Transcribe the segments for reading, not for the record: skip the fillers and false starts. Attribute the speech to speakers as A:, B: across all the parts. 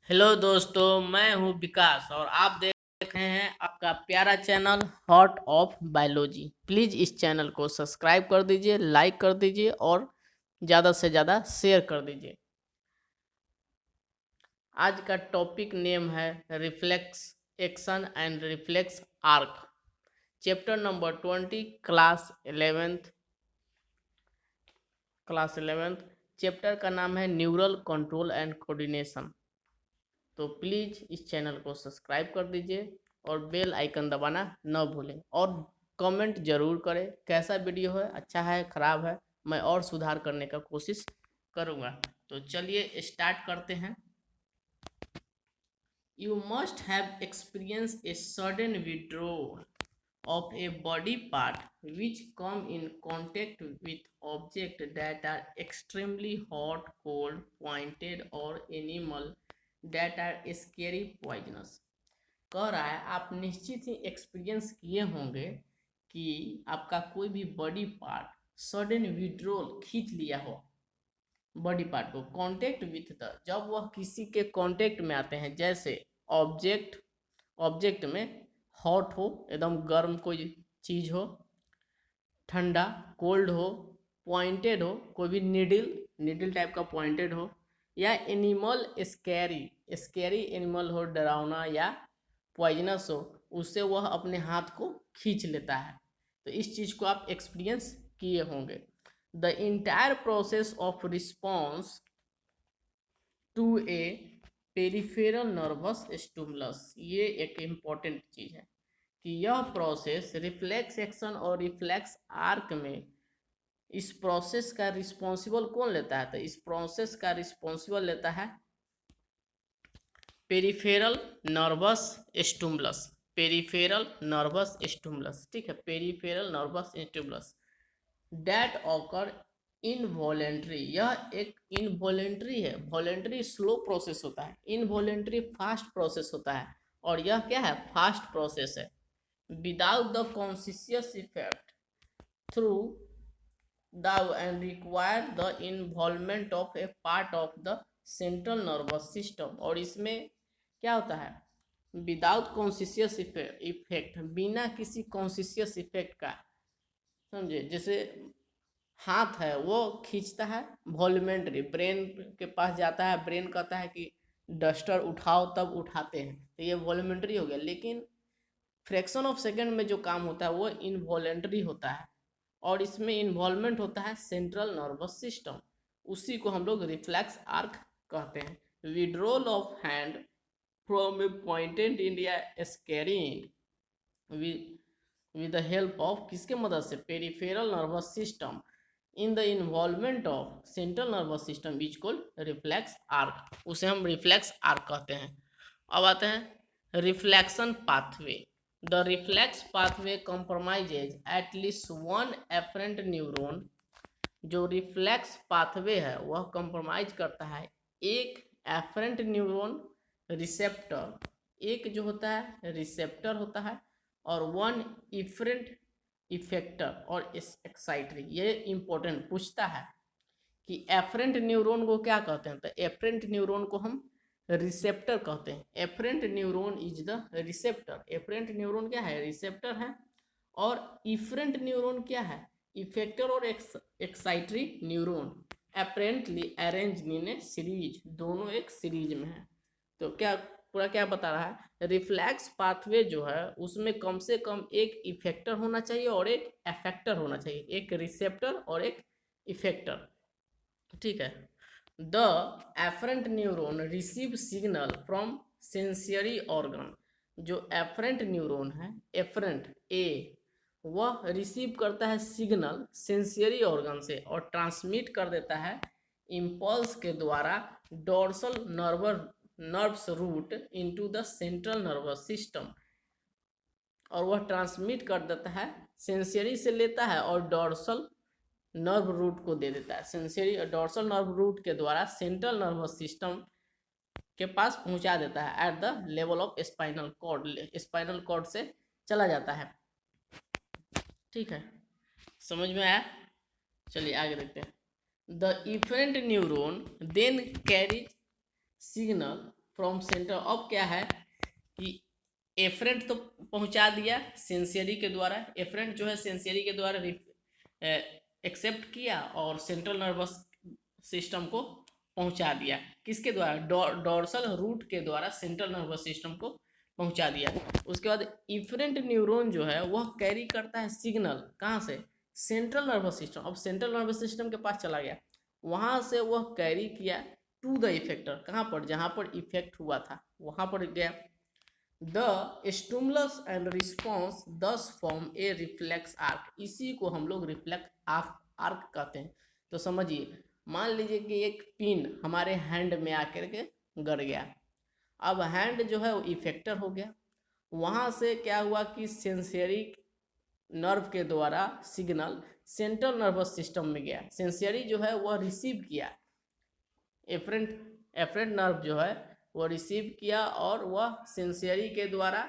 A: Hello दोस्तों, मैं हूं विकास और आप देख रहे हैं आपका प्यारा channel hot of biology. Please इस चैनल को सब्सक्राइब कर दीजिए, लाइक कर दीजिए और ज़्यादा से ज़्यादा शेयर कर दीजिए। आज का टॉपिक नेम है reflex action and reflex arc, chapter number 20, class 11th। Chapter का नाम है न्यूरल कंट्रोल एंड कोऑर्डिनेशन। तो प्लीज़ इस चैनल को सब्सक्राइब कर दीजिए और बेल आइकन दबाना न भूलें और कमेंट ज़रूर करें कैसा वीडियो है, अच्छा है ख़राब है, मैं और सुधार करने का कोशिश करूँगा। तो चलिए स्टार्ट करते हैं। You must have experienced a sudden withdrawal of a body part which come in contact with objects that are extremely hot, cold, pointed or animal that are scary, poisonous। कह रहा है आप निश्चित ही एक्सपीरियंस किए होंगे कि आपका कोई भी बॉडी पार्ट सडन विड्रोल खींच लिया हो। बॉडी पार्ट को कांटेक्ट विथ द, जब वह किसी के कांटेक्ट में आते हैं, जैसे ऑब्जेक्ट ऑब्जेक्ट में हॉट हो, एकदम गर्म कोई चीज़ हो, ठंडा कोल्ड हो, पॉइंटेड हो, कोई भी नीडल नीडल टाइप का पॉइंटेड हो, या एनिमल स्कैरी स्कैरी एनिमल हो, डरावना या पॉइजनस हो, उससे वह अपने हाथ को खींच लेता है। तो इस चीज़ को आप एक्सपीरियंस किए होंगे। The entire process of response to a peripheral nervous stimulus, ये एक इम्पॉर्टेंट चीज़ है कि यह प्रोसेस रिफ्लेक्स एक्शन और रिफ्लेक्स आर्क में, इस प्रोसेस का रिस्पॉन्सिबल कौन लेता है? तो इस प्रोसेस का रिस्पॉन्सिबल लेता है peripheral nervous stimulus. Peripheral nervous stimulus, ठीक है, peripheral nervous stimulus that occur involuntary, यह एक इनवॉलेंट्री है। वॉलेंट्री स्लो प्रोसेस होता है, इनवॉलेंट्री फास्ट प्रोसेस होता है, और यह क्या है? फास्ट प्रोसेस है। Without the conscious effect through the and require the involvement of a part of the central nervous system। और इसमें क्या होता है? विदाउट कॉन्शियस इफेक्ट, बिना किसी कॉन्शियस इफेक्ट का, समझे? जैसे हाथ है वो खींचता है वॉल्यूमेंट्री, ब्रेन के पास जाता है, ब्रेन कहता है कि डस्टर उठाओ, तब उठाते हैं, तो ये वॉल्यूमेंट्री हो गया। लेकिन फ्रैक्शन ऑफ सेकंड में जो काम होता है वो इनवॉलेंट्री होता है, और इसमें इन्वॉल्वमेंट होता है सेंट्रल नर्वस सिस्टम। उसी को हम लोग रिफ्लेक्स आर्क कहते हैं। Withdrawal of hand from a pointed India scaring with the help of, किसके मदद से? Peripheral nervous system in the involvement of central nervous system which called reflex arc, उसे हम रिफ्लेक्स आर्क कहते हैं। अब आते हैं reflection pathway. The reflex pathway compromises at least one afferent neuron. जो रिफ्लेक्स पाथवे है वह कंप्रोमाइज करता है एक एफरेंट न्यूरॉन, रिसेप्टर, एक जो होता है रिसेप्टर होता है, और वन इफरेंट इफेक्टर और एक्साइटरी। ये इंपॉर्टेंट पूछता है कि एफरेंट न्यूरॉन को क्या कहते हैं? तो एफरेंट न्यूरॉन को हम रिसेप्टर कहते हैं। Afferent neuron is the receptor. Afferent neuron क्या है? रिसेप्टर है। और इफरेंट न्यूरॉन क्या है? इफेक्टर और excitatory neuron apparently arrange in a series, दोनों एक सीरीज में है। तो क्या पूरा क्या बता रहा है? रिफ्लेक्स पाथवे जो है उसमें कम से कम एक इफेक्टर होना चाहिए और एक एफेक्टर होना चाहिए, एक रिसेप्टर और एक इफेक्टर, ठीक है। The afferent neuron receive signal from sensory organ. जो एफरेंट न्यूरॉन है, एफरेंट ए, वह रिसीव करता है सिग्नल सेंसरी ऑर्गन से और ट्रांसमिट कर देता है इम्पल्स के द्वारा dorsal nerves root into the central nervous system. और वह ट्रांसमिट कर देता है, सेंसरी से लेता है और डोर्सल नर्व रूट को दे देता है। सेंसरी डोर्सल नर्व रूट के द्वारा सेंट्रल नर्वस सिस्टम के पास पहुंचा देता है at the level of spinal cord. Spinal cord से चला जाता है, ठीक है। समझ में आया? चलिए आगे देखते हैं। The efferent neuron then carries signal from centre. अब क्या है कि एफरेंट तो पहुंचा दिया सेंसरी के द्वारा, एफरेंट जो है सेंसरी के द्वारा एक्सेप्ट किया और सेंट्रल नर्वस सिस्टम को पहुंचा दिया। किसके द्वारा? डोर्सल रूट के द्वारा सेंट्रल नर्वस सिस्टम को पहुंचा दिया। उसके बाद इफरेंट न्यूरॉन जो है वह कैरी करता है सिग्नल, कहाँ से? Central nervous system. अब सेंट्रल नर्वस सिस्टम के पास चला गया, वहां से वह कैरी किया टू द इफेक्टर, कहाँ पर? जहां पर इफेक्ट हुआ था वहां पर गया। द स्टिमुलस एंड रिस्पॉन्स दस फॉर्म ए रिफ्लेक्स आर्क, इसी को हम लोग रिफ्लेक्स आर्क कहते हैं। तो समझिए, मान लीजिए कि एक पिन हमारे हैंड में आकर के गड़ गया। अब हैंड जो है वो इफेक्टर हो गया, वहां से क्या हुआ कि सेंसरी नर्व के द्वारा सिग्नल सेंट्रल नर्वस सिस्टम में गया। सेंसरी जो है वह रिसीव किया, एफरेंट नर्व जो है वो रिसीव किया और वह सेंसरी के द्वारा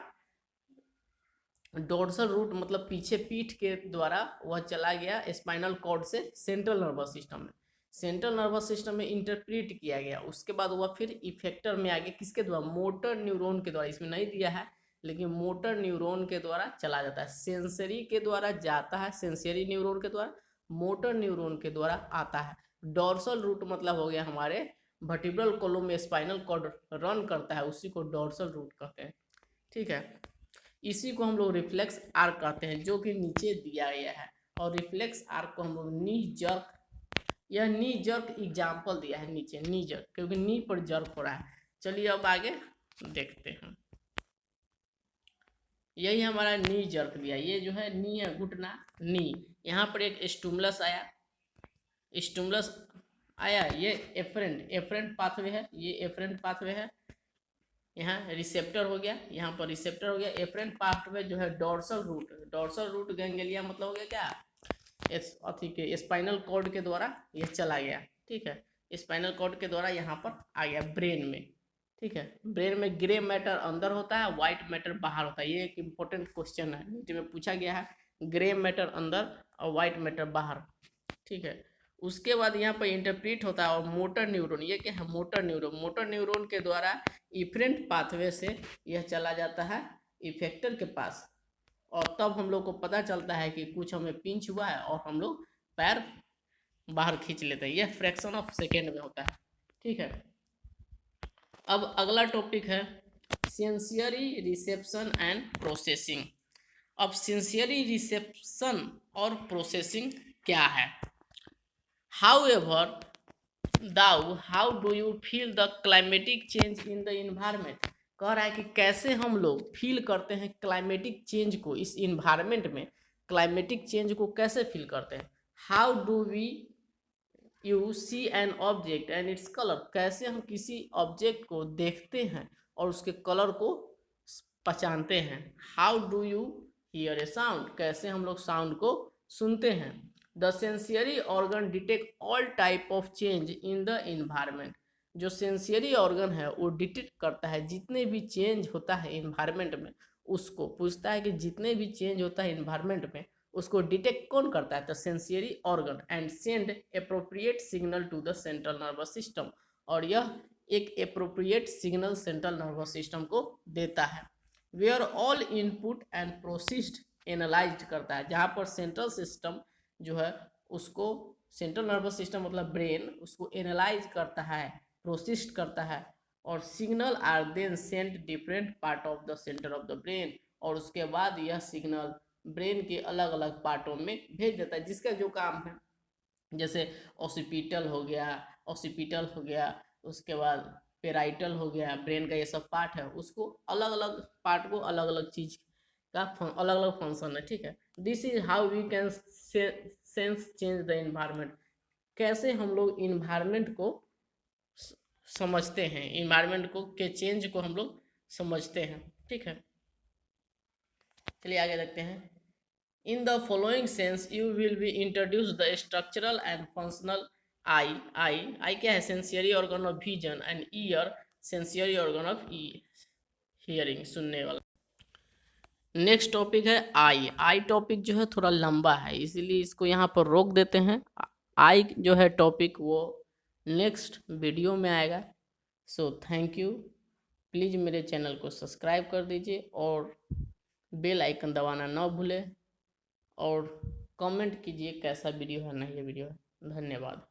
A: डोर्सल रूट मतलब पीछे पीठ के द्वारा वह चला गया स्पाइनल कॉर्ड से सेंट्रल नर्वस सिस्टम में। सेंट्रल नर्वस सिस्टम में इंटरप्रेट किया गया, उसके बाद वह फिर इफेक्टर में आ गया। किसके द्वारा? मोटर न्यूरॉन के द्वारा। इसमें नहीं दिया है लेकिन मोटर न्यूरॉन के द्वारा चला जाता है, सेंसरी के द्वारा जाता है, सेंसरी न्यूरॉन के द्वारा, मोटर न्यूरॉन के द्वारा आता है। डोर्सल रूट मतलब हो गया हमारे वर्टिब्रल कॉलम में स्पाइनल कॉर्ड रन करता है, उसी को डोर्सल रूट कहते हैं। ठीक है, इसी को हम लोग रिफ्लेक्स आर्क कहते हैं, जो कि नीचे दिया गया है। और रिफ्लेक्स आर्क को हम लोग नी जर्क, यह नी जर्क एग्जाम्पल दिया है नीचे, नी जर्क, क्योंकि नी पर जर्क हो रहा है। चलिए अब आगे देखते हैं। यही हमारा नी जर्क दिया, ये जो है नी है, घुटना, नी। यहाँ पर एक स्टिमुलस आया, स्टिमुलस आया, ये एफरेंट पाथवे है, ये एफरेंट पाथवे है। यहाँ रिसेप्टर हो गया, यहाँ पर रिसेप्टर हो गया। एफरेंट पाथवे जो है डोर्सल रूट गैंग्लिया मतलब हो गया क्या? अथी के स्पाइनल कॉर्ड के द्वारा यह चला गया। ठीक है, स्पाइनल कॉर्ड के द्वारा यहाँ पर आ गया ब्रेन में। ठीक है, ब्रेन में ग्रे मैटर अंदर होता है, व्हाइट मैटर बाहर होता है। ये एक इम्पोर्टेंट क्वेश्चन है, नीट में पूछा गया है, ग्रे मैटर अंदर और व्हाइट मैटर बाहर। ठीक है, उसके बाद यहाँ पर इंटरप्रेट होता है और मोटर न्यूरॉन, ये क्या है? मोटर न्यूरॉन के द्वारा इफरेंट पाथवे से यह चला जाता है इफेक्टर के पास, और तब हम लोग को पता चलता है कि कुछ हमें पिंच हुआ है और हम लोग पैर बाहर खींच लेते हैं। यह फ्रैक्शन ऑफ सेकेंड में होता है। ठीक है, अब अगला टॉपिक है सेंसरी रिसेप्शन एंड प्रोसेसिंग। अब सेंसरी रिसेप्शन और प्रोसेसिंग क्या है? However, how do you feel the climatic change in the environment? कह रहा है कि कैसे हम लोग फील करते हैं क्लाइमेटिक चेंज को, इस इन्वायरमेंट में क्लाइमेटिक चेंज को कैसे फील करते हैं? How do we you see an object and its colour, कैसे हम किसी ऑब्जेक्ट को देखते हैं और उसके कलर को पहचानते हैं। How do you here A sound, कैसे हम लोग साउंड को सुनते हैं। The sensory organ detect all type of change in the environment, जो सेंसरी ऑर्गन है वो डिटेक्ट करता है जितने भी चेंज होता है इन्वायरमेंट में, उसको पूछता है कि जितने भी चेंज होता है इन्वायरमेंट में उसको डिटेक्ट कौन करता है? The sensory organ, and send appropriate signal to the central nervous system, और यह एक appropriate signal central nervous system को देता है। Where all input and processed analysed करता है, जहाँ पर सेंट्रल सिस्टम जो है उसको, सेंट्रल नर्वस सिस्टम मतलब ब्रेन, उसको एनालाइज करता है, प्रोसेस्ड करता है, और signal are then sent different part of the centre of the brain, और उसके बाद यह सिग्नल ब्रेन के अलग अलग पार्टों में भेज देता है, जिसका जो काम है। जैसे ऑसिपिटल हो गया, उसके बाद पेराइटल हो गया, ब्रेन का ये सब पार्ट है, उसको अलग अलग पार्ट को अलग अलग चीज का अलग अलग फंक्शन है। ठीक है, this is how we can sense change the environment, कैसे हम लोग इन्वायरमेंट को समझते हैं, इन्वायरमेंट को के चेंज को हम लोग समझते हैं। ठीक है, चलिए आगे देखते हैं। In the following sense you will be introduce the structural and functional eye क्या है? Sensory organ of vision, and ear sensory organ of hearing, सुनने वाला। नेक्स्ट टॉपिक है आई टॉपिक जो है थोड़ा लंबा है, इसीलिए इसको यहाँ पर रोक देते हैं। आई जो है टॉपिक वो नेक्स्ट वीडियो में आएगा। So thank you. प्लीज़ मेरे चैनल को सब्सक्राइब कर दीजिए और बेल आइकन दबाना ना भूलें और कमेंट कीजिए कैसा वीडियो है, नहीं ये वीडियो है। धन्यवाद।